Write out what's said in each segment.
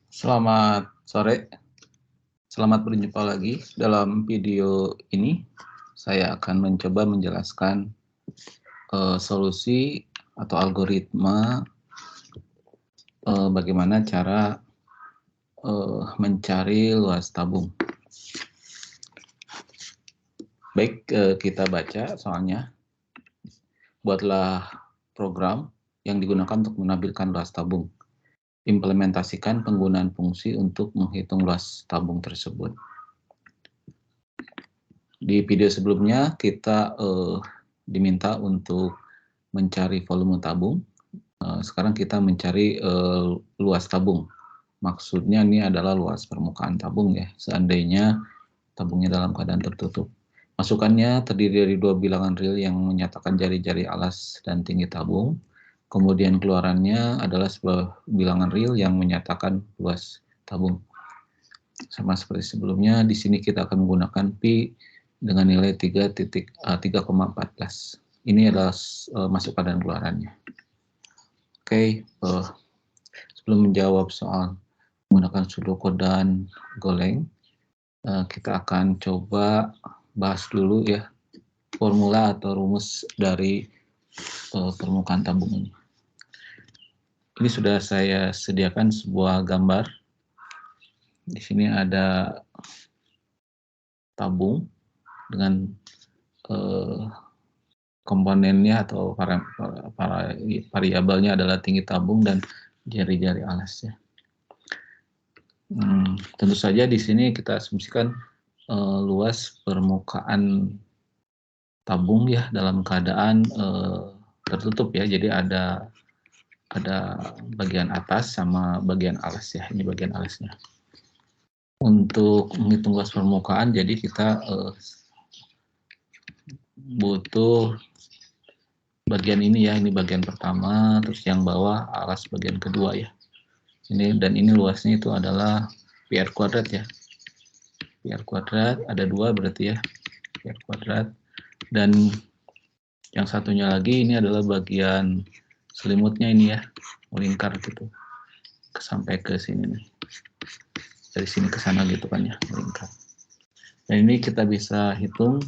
Selamat sore, selamat berjumpa lagi. Dalam video ini, saya akan mencoba menjelaskan solusi atau algoritma bagaimana cara mencari luas tabung. Baik, kita baca soalnya. Buatlah program yang digunakan untuk menampilkan luas tabung. Implementasikan penggunaan fungsi untuk menghitung luas tabung tersebut. Di video sebelumnya kita diminta untuk mencari volume tabung. Sekarang kita mencari luas tabung. Maksudnya ini adalah luas permukaan tabung ya, seandainya tabungnya dalam keadaan tertutup. Masukannya terdiri dari dua bilangan real yang menyatakan jari-jari alas dan tinggi tabung. Kemudian keluarannya adalah sebuah bilangan real yang menyatakan luas tabung. Sama seperti sebelumnya, di sini kita akan menggunakan pi dengan nilai 3,14. Ini adalah masukan dan keluarannya. Oke, sebelum menjawab soal menggunakan Sudoku dan Golang, kita akan coba bahas dulu ya formula atau rumus dari permukaan tabung ini. Ini sudah saya sediakan sebuah gambar. Di sini ada tabung dengan komponennya atau variabelnya adalah tinggi tabung dan jari-jari alas ya. Tentu saja di sini kita asumsikan luas permukaan tabung ya dalam keadaan tertutup ya. Jadi ada bagian atas sama bagian alas ya. Ini bagian alasnya. Untuk menghitung luas permukaan, jadi kita butuh bagian ini ya. Ini bagian pertama, terus yang bawah alas bagian kedua ya. Ini dan ini luasnya itu adalah PR kuadrat ya. PR kuadrat ada dua berarti ya. PR kuadrat. Dan yang satunya lagi ini adalah bagian selimutnya ini ya, melingkar gitu sampai ke sini nih, dari sini ke sana gitu kan ya, melingkar. Dan ini kita bisa hitung,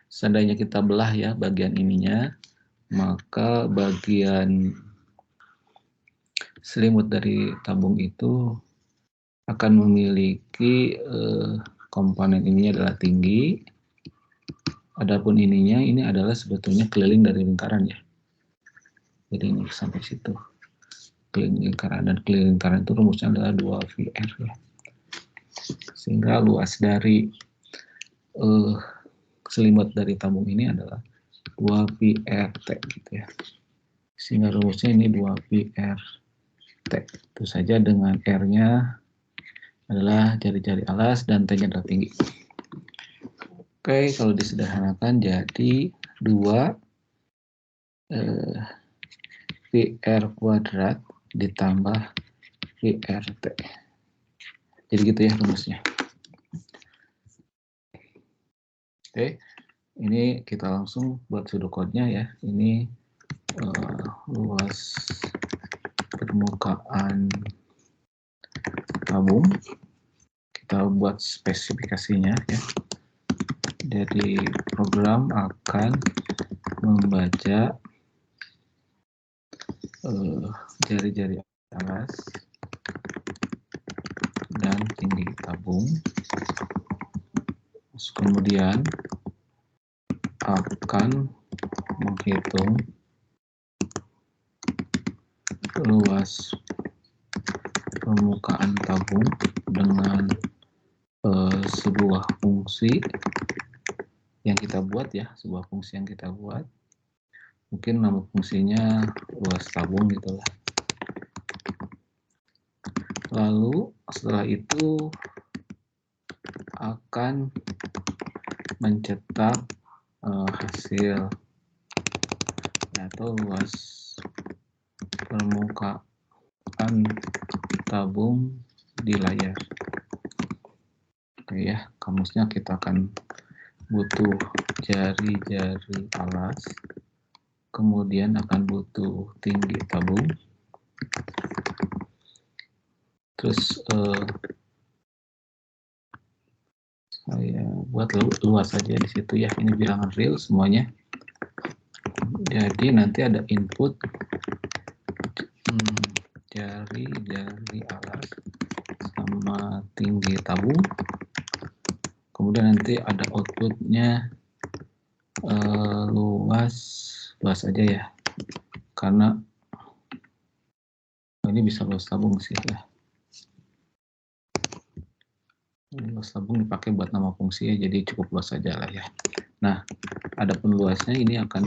seandainya kita belah ya bagian ininya, maka bagian selimut dari tabung itu akan memiliki komponen ininya adalah tinggi. Adapun ininya ini adalah sebetulnya keliling dari lingkaran ya. Jadi ini sampai situ keliling lingkaran, dan keliling lingkaran itu rumusnya adalah 2VR ya. Sehingga luas dari selimut dari tabung ini adalah 2PRT gitu ya. Sehingga rumusnya ini 2PRT. Itu saja dengan R-nya adalah jari-jari alas dan T-nya adalah tinggi. Oke, kalau disederhanakan jadi 2 PR kuadrat ditambah PRT. Jadi gitu ya rumusnya. Oke, ini kita langsung buat pseudocode-nya ya. Ini luas permukaan tabung. Kita buat spesifikasinya ya. Jadi program akan membaca jari-jari alas dan tinggi tabung. Kemudian akan menghitung luas permukaan tabung dengan sebuah fungsi yang kita buat ya, sebuah fungsi yang kita buat. Mungkin nama fungsinya luas tabung gitulah. Lalu setelah itu akan mencetak hasil atau luas permukaan tabung di layar. Oke ya, kamusnya kita akan butuh jari-jari alas, kemudian akan butuh tinggi tabung, Terus saya buat luas saja di situ ya. Ini bilangan real semuanya. Jadi nanti ada input jari alas sama tinggi tabung. Kemudian nanti ada outputnya luas aja ya. Karena ini bisa luas tabung sih ya. Luas tabung dipakai buat nama fungsi ya, jadi cukup luas saja lah ya. Nah, adapun luasnya ini akan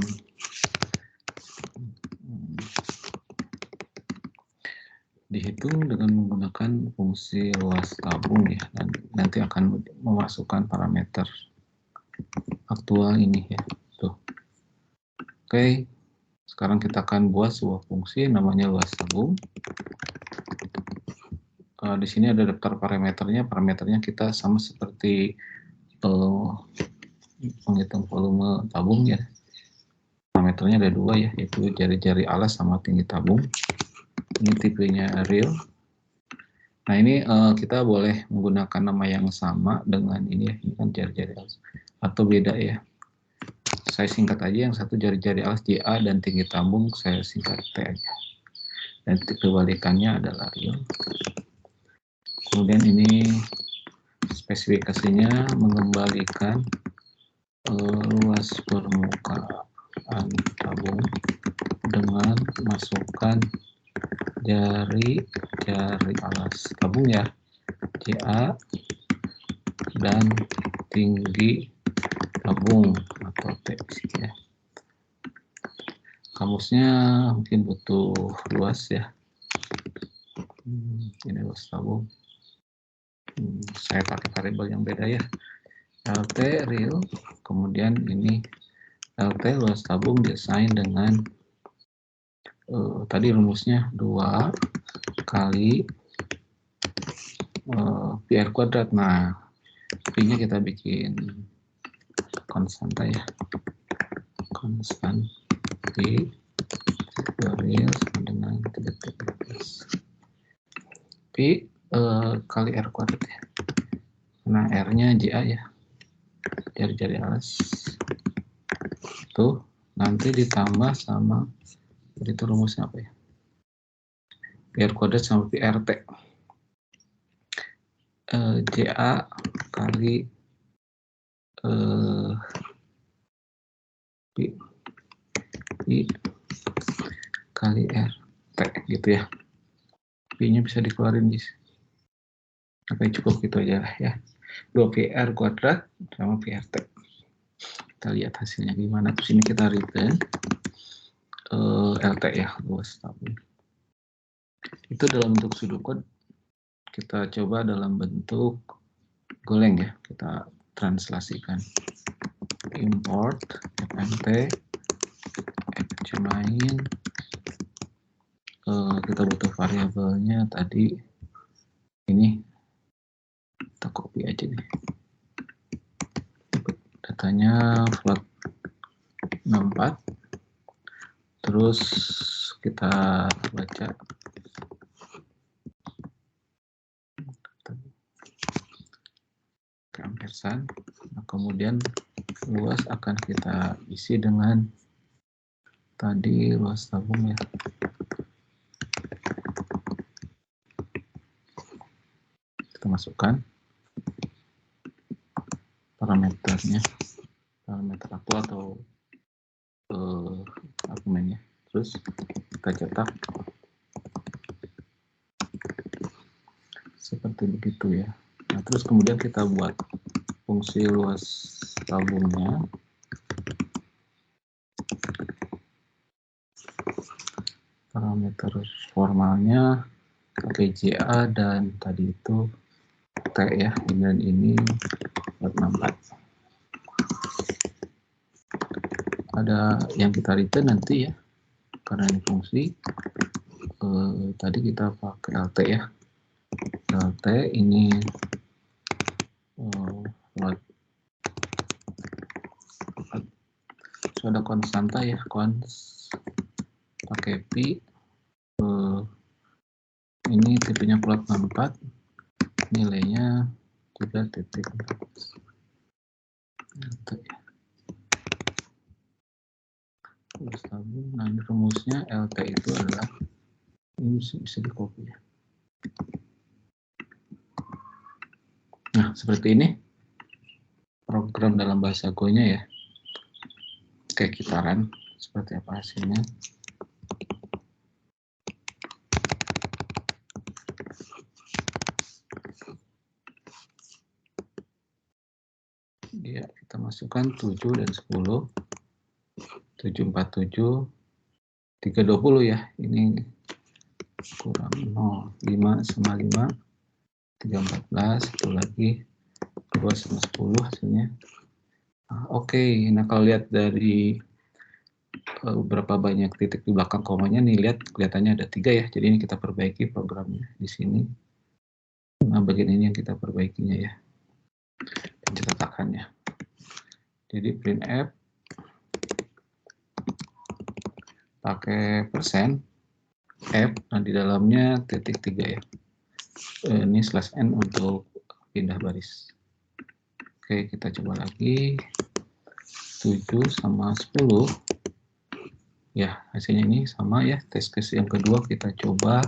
dihitung dengan menggunakan fungsi luas tabung ya, dan nanti akan memasukkan parameter aktual ini ya. Tuh. Oke, sekarang kita akan buat sebuah fungsi namanya luas tabung. Di sini ada daftar parameternya. Parameternya kita sama seperti menghitung volume tabung ya. Parameternya ada dua ya, yaitu jari-jari alas sama tinggi tabung. Ini tipenya real. Nah ini kita boleh menggunakan nama yang sama dengan ini ya. Ini kan jari-jari alas. Atau beda ya. Saya singkat aja, yang satu jari-jari alas JA dan tinggi tabung saya singkat T aja. Dan kebalikannya adalah real. Kemudian ini spesifikasinya mengembalikan luas permukaan tabung dengan masukkan jari alas tabung ya, JA, dan tinggi tabung atau T ya. Kamusnya mungkin butuh luas ya. Ini luas tabung. Saya pakai variabel yang beda ya. LT real, kemudian ini LT luas tabung diassign dengan tadi rumusnya 2 kali PR kuadrat. Nah, P-nya kita bikin konstanta ya. Konstan P real sama dengan 313. P kali R kuadrat ya. Nah, R-nya JA ya. Jari-jari alas. Itu nanti ditambah sama, itu rumusnya apa ya? PR kuadrat sama PRT. JA kali P kali RT gitu ya. P-nya bisa dikeluarin guys. Oke, cukup gitu aja lah ya. 2PR kuadrat sama PRT. Kita lihat hasilnya gimana. Terus ini kita return LT ya, luas tabung. Itu dalam bentuk pseudocode. Kita coba dalam bentuk Golang ya. Kita translasikan. Import fmt fmain. Kita butuh variabelnya tadi ini, kita copy aja nih, datanya float 64, terus kita baca ke ampersand. Nah, kemudian luas akan kita isi dengan tadi luas tabung ya. Kita masukkan parameternya, parameter aktual atau argumennya. Terus kita cetak seperti begitu ya. Nah, terus kemudian kita buat fungsi luas tabungnya. Parameter formalnya pakai JA dan tadi itu T ya, dan ini 64. Ada yang kita return nanti ya, karena ini fungsi. Tadi kita pakai LT ya. LT ini ada konstanta ya, pakai P Ini tipenya plot 64, nilainya 3.14. Luas tabung. Nah, ini rumusnya LT itu adalah, ini bisa di copy ya. Nah, seperti ini program dalam bahasa Go-nya ya. Kayak kitaran, seperti apa hasilnya. Ya, kita masukkan 7 dan 10. 747, 320 ya. Ini kurang 0, 5 sama 5, 314, itu lagi 2 sama 10 hasilnya. Oke, nah kalau lihat dari berapa banyak titik di belakang komanya nih, lihat kelihatannya ada 3 ya. Jadi ini kita perbaiki programnya di sini. Nah, bagian ini yang kita perbaikinya ya, pencetakannya. Jadi printf pakai persen f, nah di dalamnya titik 3 ya. Ini /n untuk pindah baris. Oke, kita coba lagi. 7 sama 10. Ya, hasilnya ini sama ya. Test case yang kedua kita coba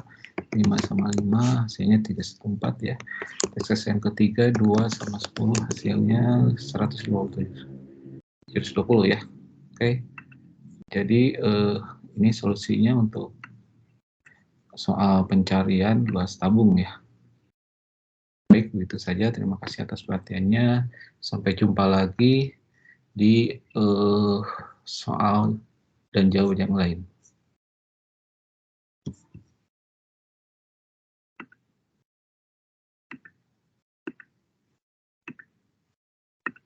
5 sama 5, hasilnya 314 ya. Test case yang ketiga 2 sama 10, hasilnya 120 ya. Oke. Jadi ini solusinya untuk soal pencarian luas tabung ya. Baik, begitu saja. Terima kasih atas perhatiannya. Sampai jumpa lagi di soal dan jawaban yang lain.